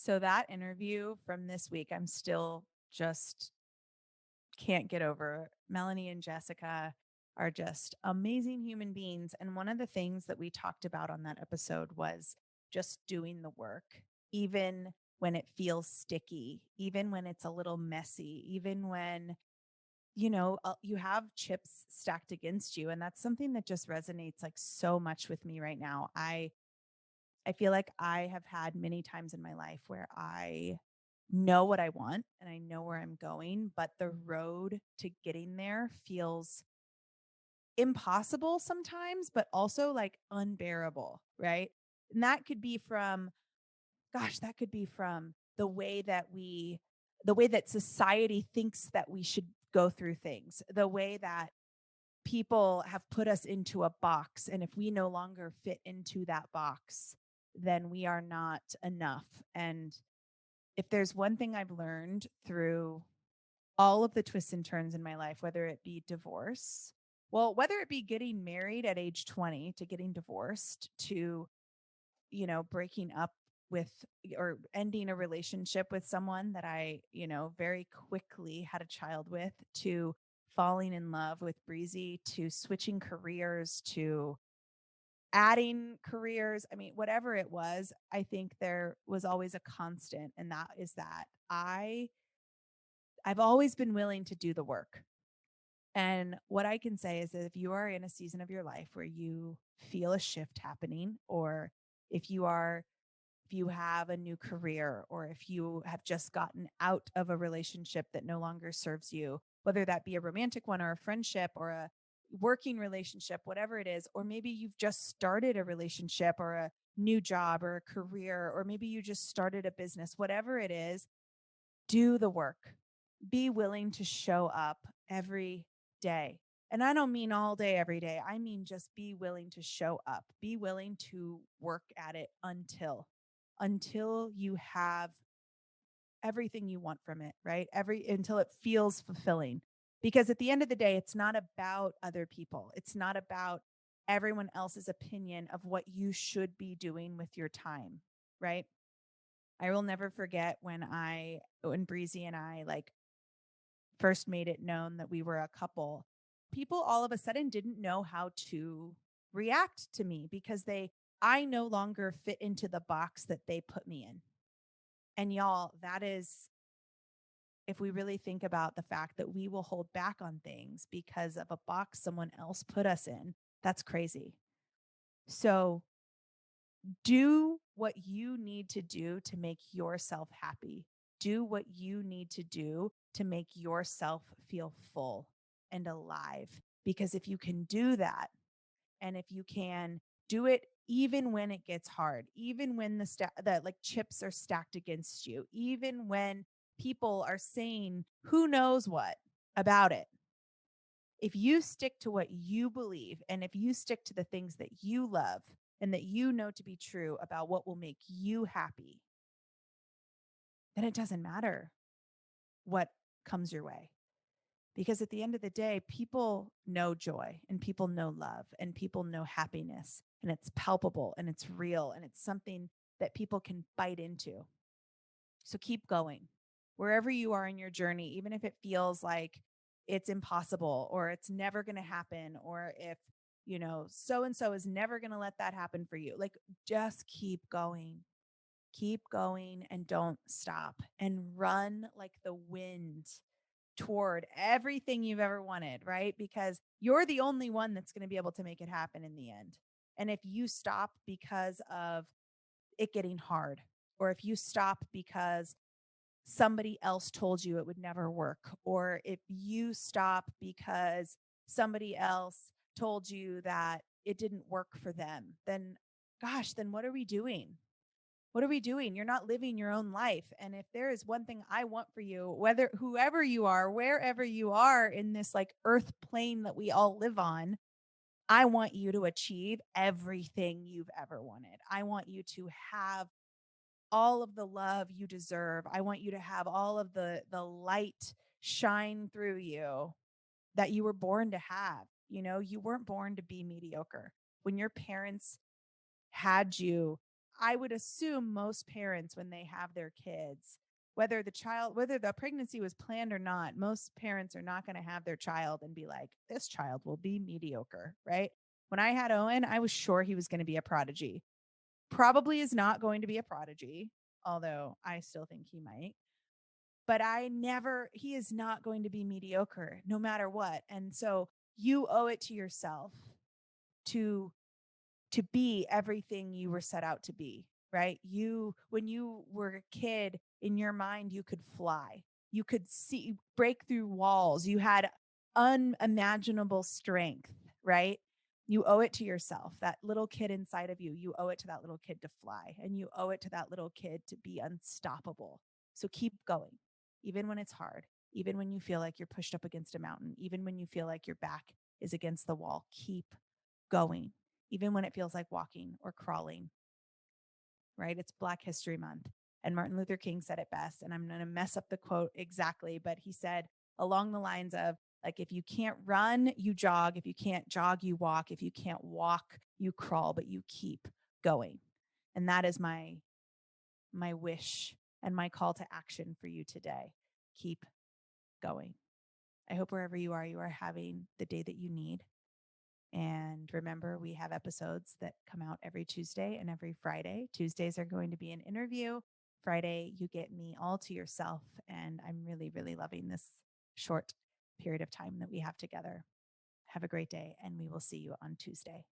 So that interview from this week, I'm still just can't get over. Melanie and Jessica are just amazing human beings. And one of the things that we talked about on that episode was just doing the work, even when it feels sticky, even when it's a little messy, even when you have chips stacked against you. And that's something that just resonates like so much with me right now. I feel like I have had many times in my life where I know what I want and I know where I'm going, but the road to getting there feels impossible sometimes, but also like unbearable, right? And that could be from, that could be from the way that society thinks that we should go through things, the way that people have put us into a box. And if we no longer fit into that box, then we are not enough. And if there's one thing I've learned through all of the twists and turns in my life, whether it be divorce, whether it be getting married at age 20 to getting divorced to, breaking up with or ending a relationship with someone that I, very quickly had a child with, to falling in love with Breezy, to switching careers, to adding careers. I mean, whatever it was, I think there was always a constant, and that is that I've always been willing to do the work. And what I can say is that if you are in a season of your life where you feel a shift happening, or if you have a new career, or if you have just gotten out of a relationship that no longer serves you, whether that be a romantic one or a friendship or a working relationship, whatever it is, or maybe you've just started a relationship or a new job or a career, or maybe you just started a business, whatever it is, do the work. Be willing to show up every day. And I don't mean all day, every day. I mean, just be willing to show up, be willing to work at it until you have everything you want from it, right? Until it feels fulfilling. Because at the end of the day, it's not about other people. It's not about everyone else's opinion of what you should be doing with your time, right? I will never forget when Breezy and I like first made it known that we were a couple. People all of a sudden didn't know how to react to me because I no longer fit into the box that they put me in. And y'all, that is, if we really think about the fact that we will hold back on things because of a box someone else put us in, that's crazy. So do what you need to do to make yourself happy. Do what you need to do to make yourself feel full and alive. Because if you can do that, and if you can do it even when it gets hard, even when the like chips are stacked against you, even when people are saying who knows what about it, if you stick to what you believe, and if you stick to the things that you love and that you know to be true about what will make you happy, then it doesn't matter what comes your way. Because at the end of the day, people know joy and people know love and people know happiness, and it's palpable and it's real and it's something that people can bite into. So keep going wherever you are in your journey, even if it feels like it's impossible or it's never going to happen, or if, so and so is never going to let that happen for you. Like, just keep going. Keep going and don't stop, and run like the wind toward everything you've ever wanted, right? Because you're the only one that's going to be able to make it happen in the end. And if you stop because of it getting hard, or if you stop because somebody else told you it would never work, or if you stop because somebody else told you that it didn't work for them, then gosh, then what are we doing? What are we doing? You're not living your own life. And if there is one thing I want for you, whether whoever you are, wherever you are in this like earth plane that we all live on, I want you to achieve everything you've ever wanted. I want you to have all of the love you deserve. I want you to have all of the light shine through you that you were born to have. You weren't born to be mediocre. When your parents had you, I would assume most parents, when they have their kids, whether the pregnancy was planned or not, most parents are not going to have their child and be like, this child will be mediocre, right? When I had Owen, I was sure he was going to be a prodigy. Probably is not going to be a prodigy, although I still think he might. But he is not going to be mediocre no matter what. And so you owe it to yourself to be everything you were set out to be, right? When you were a kid, in your mind, you could fly, you could break through walls, you had unimaginable strength, right? You owe it to yourself, that little kid inside of you. You owe it to that little kid to fly, and you owe it to that little kid to be unstoppable. So keep going, even when it's hard, even when you feel like you're pushed up against a mountain, even when you feel like your back is against the wall. Keep going, even when it feels like walking or crawling, right? It's Black History Month. And Martin Luther King said it best. And I'm going to mess up the quote exactly, but he said along the lines of, like, if you can't run, you jog. If you can't jog, you walk. If you can't walk, you crawl, but you keep going. And that is my wish and my call to action for you today. Keep going. I hope wherever you are having the day that you need. And remember, we have episodes that come out every Tuesday and every Friday. Tuesdays are going to be an interview. Friday, you get me all to yourself. And I'm really, really loving this short period of time that we have together. Have a great day, and we will see you on Tuesday.